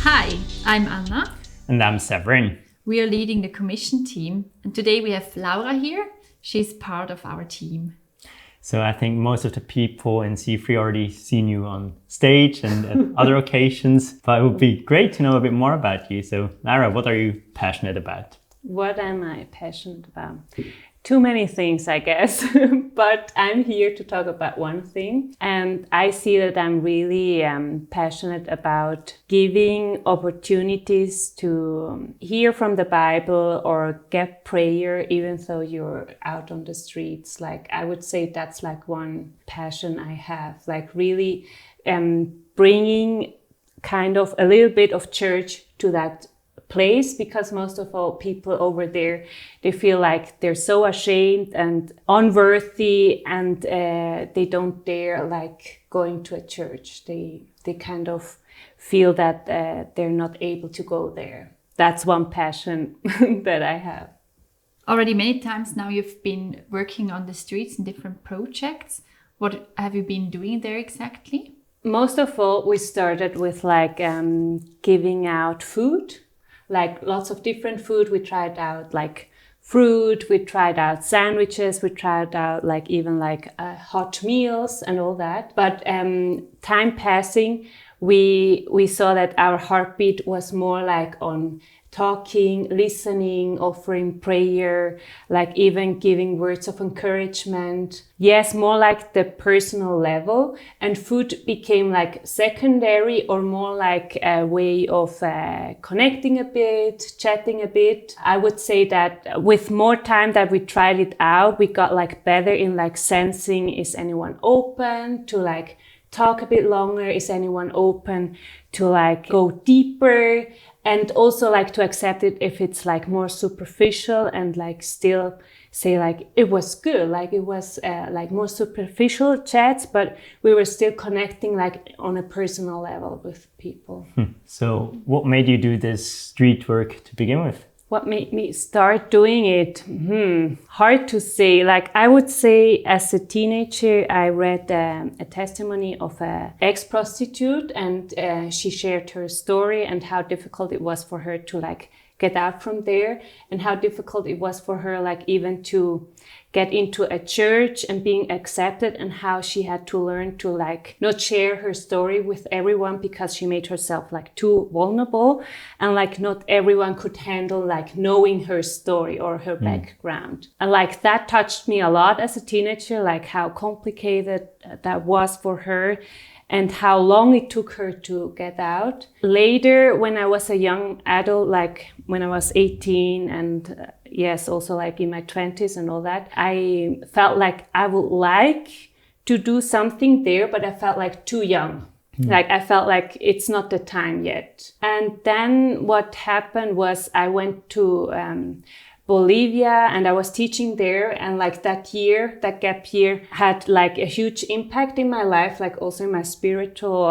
Hi, I'm Anna. And I'm Severin. We are leading the commission team, and today we have Laura here. She's part of our team. So I think most of the people in C3 already seen you on stage and at other occasions, but it would be great to know a bit more about you. So Laura, what are you passionate about? What am I passionate about? Too many things, I guess, but I'm here to talk about one thing. And I see that I'm really passionate about giving opportunities to hear from the Bible or get prayer, even though you're out on the streets. Like, I would say that's like one passion I have, like really bringing kind of a little bit of church to that place, because most of all people over there, they feel like they're so ashamed and unworthy, and they don't dare like going to a church. They kind of feel that they're not able to go there. That's one passion that I have. Already many times now you've been working on the streets in different projects. What have you been doing there exactly? Most of all, we started with like giving out food. Like lots of different food. We tried out like fruit, we tried out sandwiches, we tried out like even like hot meals and all that. But time passing, we saw that our heartbeat was more like on talking, listening, offering prayer, like even giving words of encouragement. Yes, more like the personal level, and food became like secondary or more like a way of connecting a bit, chatting a bit. I would say that with more time that we tried it out, we got like better in like sensing, is anyone open to like talk a bit longer? Is anyone open to like go deeper? And also like to accept it if it's like more superficial, and like still say like it was good, like it was like more superficial chats, but we were still connecting like on a personal level with people. So what made you do this street work to begin with? What made me start doing it? Hard to say. Like I would say as a teenager, I read a testimony of an ex-prostitute, and she shared her story and how difficult it was for her to like get out from there, and how difficult it was for her like even to get into a church and being accepted, and how she had to learn to like not share her story with everyone because she made herself like too vulnerable, and like not everyone could handle like knowing her story or her background. And like that touched me a lot as a teenager, like how complicated that was for her and how long it took her to get out. Later, when I was a young adult, like when I was 18 and yes, also like in my 20s and all that, I felt like I would like to do something there, but I felt like too young. Like I felt like it's not the time yet. And then what happened was I went to Bolivia, and I was teaching there, and like that year, that gap year had like a huge impact in my life, like also in my spiritual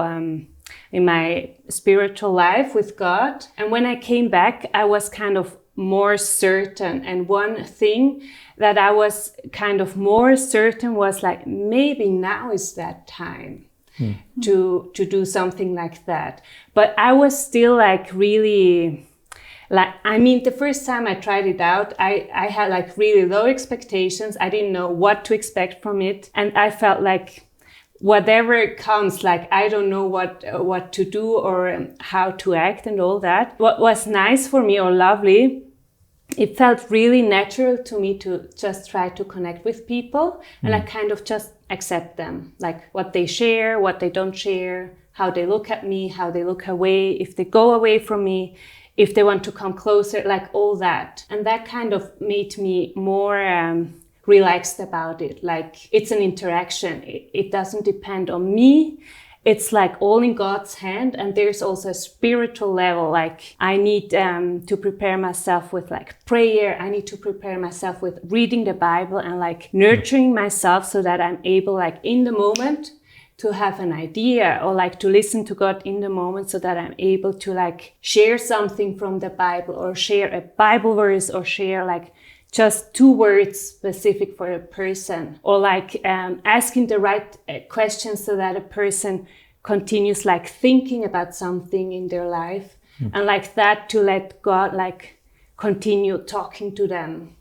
life with God. And when I came back, I was kind of more certain. And one thing that I was kind of more certain was like, maybe now is that time to do something like that. But I was still like really, like, I mean, the first time I tried it out, I had like really low expectations. I didn't know what to expect from it. And I felt like whatever comes, like, I don't know what to do or how to act and all that. What was nice for me or lovely, it felt really natural to me to just try to connect with people and I kind of just accept them, like what they share, what they don't share, how they look at me, how they look away, if they go away from me, if they want to come closer, like all that. And that kind of made me more relaxed about it. Like it's an interaction. It doesn't depend on me. It's like all in God's hand. And there's also a spiritual level. Like I need to prepare myself with like prayer. I need to prepare myself with reading the Bible and like nurturing myself so that I'm able, like in the moment, to have an idea or like to listen to God in the moment so that I'm able to like share something from the Bible or share a Bible verse or share like just 2 words specific for a person, or like asking the right questions so that a person continues like thinking about something in their life and like that, to let God like continue talking to them.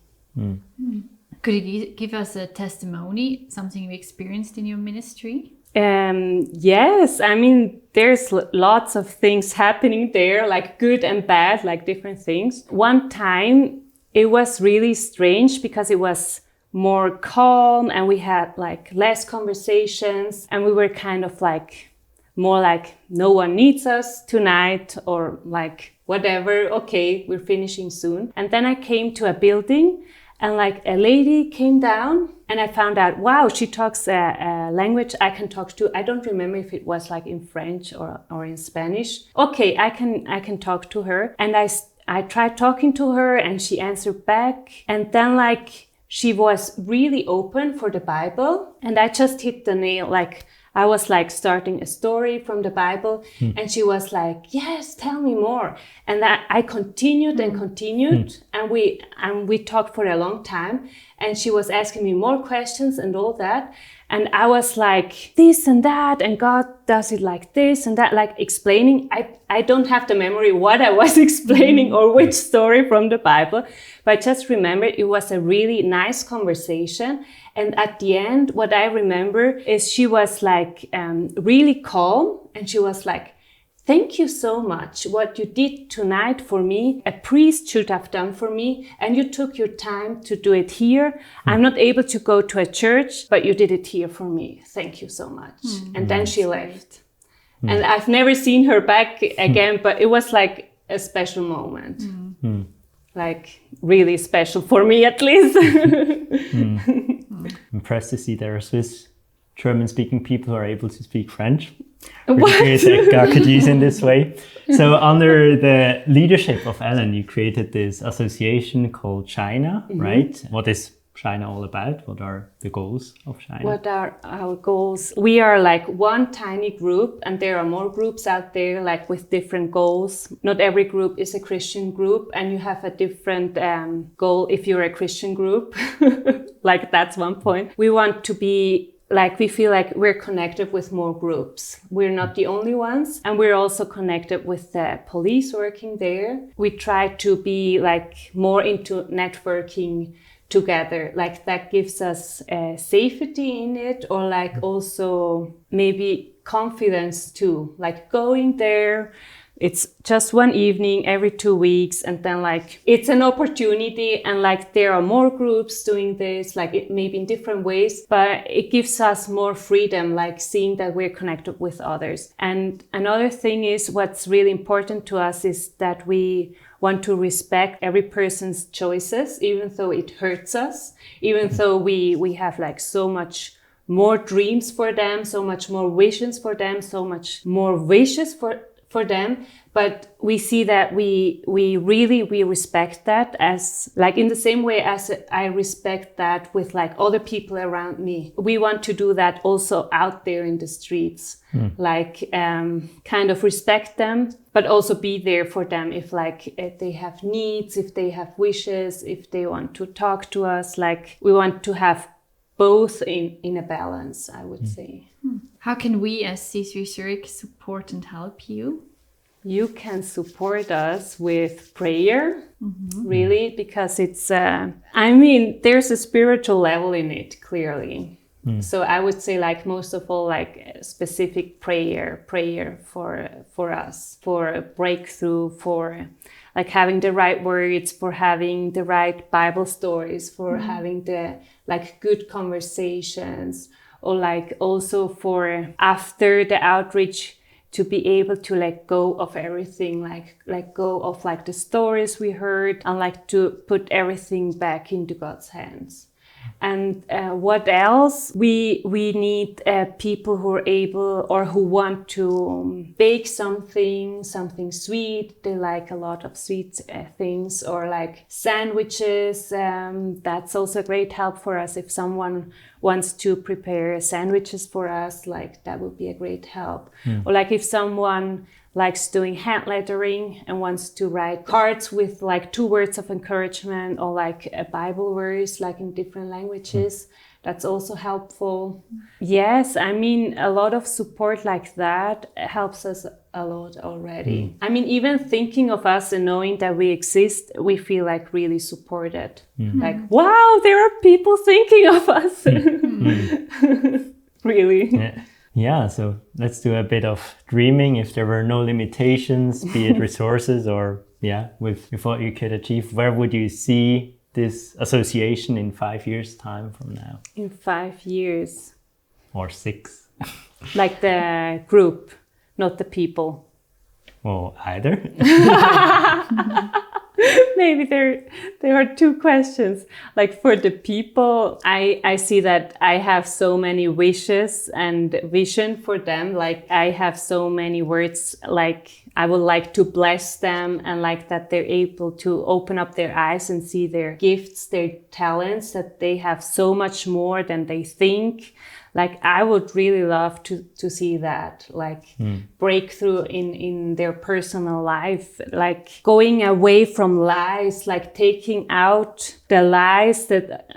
Could you give us a testimony, something you experienced in your ministry? Yes, I mean, there's lots of things happening there, like good and bad, like different things. One time it was really strange because it was more calm and we had like less conversations, and we were kind of like more like no one needs us tonight, or like whatever, okay, we're finishing soon. And then I came to a building and like a lady came down, and I found out, wow, she talks a language I can talk to. I don't remember if it was like in French or in Spanish. Okay, I can talk to her. And I tried talking to her and she answered back. And then like she was really open for the Bible, and I just hit the nail. Like I was like starting a story from the Bible, and she was like, yes, tell me more. And I continued and continued, and we talked for a long time, and she was asking me more questions and all that. And I was like, this and that, and God does it like this and that, like explaining. I don't have the memory what I was explaining or which story from the Bible, but I just remember it was a really nice conversation. And at the end, what I remember is she was like really calm, and she was like, thank you so much. What you did tonight for me, a priest should have done for me, and you took your time to do it here. I'm not able to go to a church, but you did it here for me. Thank you so much. And then she left. And I've never seen her back again, but it was like a special moment. Like really special for me, at least. Impressed to see there are Swiss German-speaking people who are able to speak French. Really that God could use in this way. So under the leadership of Ellen, you created this association called Shaynah, right? What is Shaynah all about? What are the goals of Shaynah? What are our goals? We are like one tiny group, and there are more groups out there like with different goals. Not every group is a Christian group, and you have a different goal if you're a Christian group. Like that's one point. We want to be like, we feel like we're connected with more groups. We're not the only ones. And we're also connected with the police working there. We try to be like more into networking together. Like that gives us safety in it, or like also maybe confidence too. Like going there, it's just one evening every 2 weeks, and then like it's an opportunity, and like there are more groups doing this, like it maybe in different ways, but it gives us more freedom, like seeing that we're connected with others. And another thing is, what's really important to us is that we want to respect every person's choices, even though it hurts us, even though we have like so much more dreams for them, so much more visions for them, so much more wishes for them, but we see that we respect that, as like in the same way as I respect that with like other people around me. We want to do that also out there in the streets, like kind of respect them, but also be there for them if they have needs, if they have wishes, if they want to talk to us. Like we want to have both in a balance, I would say. How can we as C3 Zurich support and help you? You can support us with prayer, really, because it's, I mean, there's a spiritual level in it, clearly. So I would say like most of all, like specific prayer for us, for a breakthrough, for like having the right words, for having the right Bible stories, for having the like good conversations, or like also for after the outreach to be able to let go of everything, like let go of like the stories we heard, and like to put everything back into God's hands. And what else? We need people who are able or who want to bake something sweet. They like a lot of sweet things, or like sandwiches. That's also a great help for us. If someone wants to prepare sandwiches for us, like that would be a great help. Or like if someone likes doing hand lettering and wants to write cards with like 2 words of encouragement, or like a Bible verse, like in different languages, that's also helpful. Yes, I mean, a lot of support like that helps us a lot already. I mean, even thinking of us and knowing that we exist, we feel like really supported. Like, wow, there are people thinking of us. Really. Yeah, so let's do a bit of dreaming. If there were no limitations, be it resources or with what you could achieve, where would you see this association in 5 years' time from now? In 5 years. Or 6? Like the group, not the people. Well, either. Maybe there are two questions. Like for the people, I see that I have so many wishes and vision for them. Like I have so many words, like I would like to bless them, and like that they're able to open up their eyes and see their gifts, their talents, that they have so much more than they think. Like I would really love to see that, like breakthrough in their personal life, like going away from lies, like taking out the lies that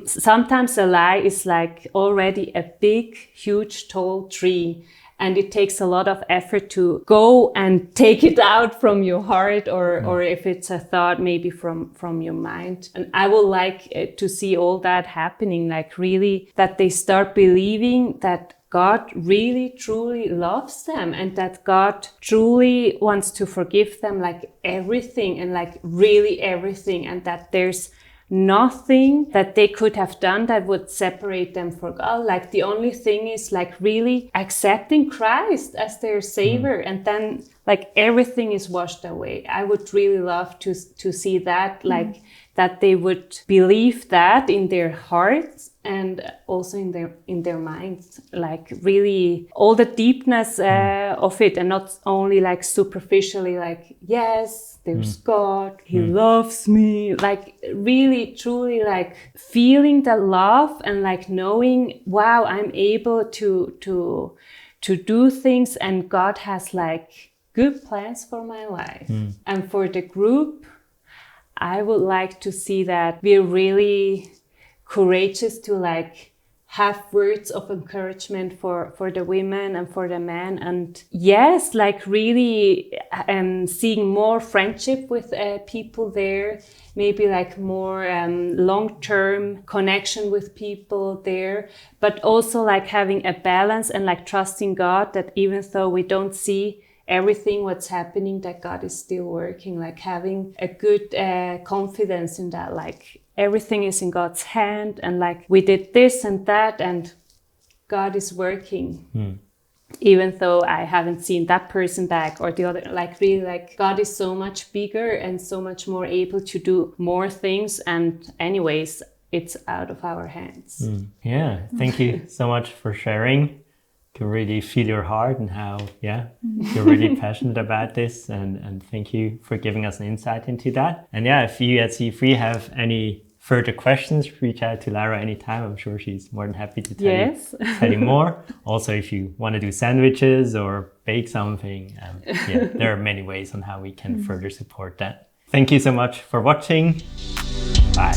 sometimes a lie is like already a big, huge, tall tree. And it takes a lot of effort to go and take it out from your heart, or if it's a thought, maybe from your mind. And I would like to see all that happening, like really that they start believing that God really, truly loves them, and that God truly wants to forgive them, like everything, and like really everything, and that there's nothing that they could have done that would separate them from God. Like the only thing is like really accepting Christ as their savior, and then like everything is washed away. I would really love to see that, like that they would believe that in their hearts and also in their minds, like really all the deepness of it, and not only like superficially, like yes, there's God, He loves me, like really truly like feeling the love and like knowing, wow, I'm able to do things, and God has like good plans for my life. And for the group, I would like to see that we're really courageous to like have words of encouragement for the women and for the men. And yes, like really seeing more friendship with people there, maybe like more long-term connection with people there, but also like having a balance and like trusting God that even though we don't see everything what's happening, that God is still working, like having a good confidence in that, like everything is in God's hand, and like we did this and that, and God is working. Even though I haven't seen that person back or the other, like really like God is so much bigger and so much more able to do more things, and anyways, it's out of our hands. Yeah, thank you so much for sharing. To really feel your heart and how, you're really passionate about this, and thank you for giving us an insight into that. And if you at C3 have any further questions, reach out to Lara anytime. I'm sure she's more than happy to tell you more. Also, if you want to do sandwiches or bake something, there are many ways on how we can further support that. Thank you so much for watching. Bye.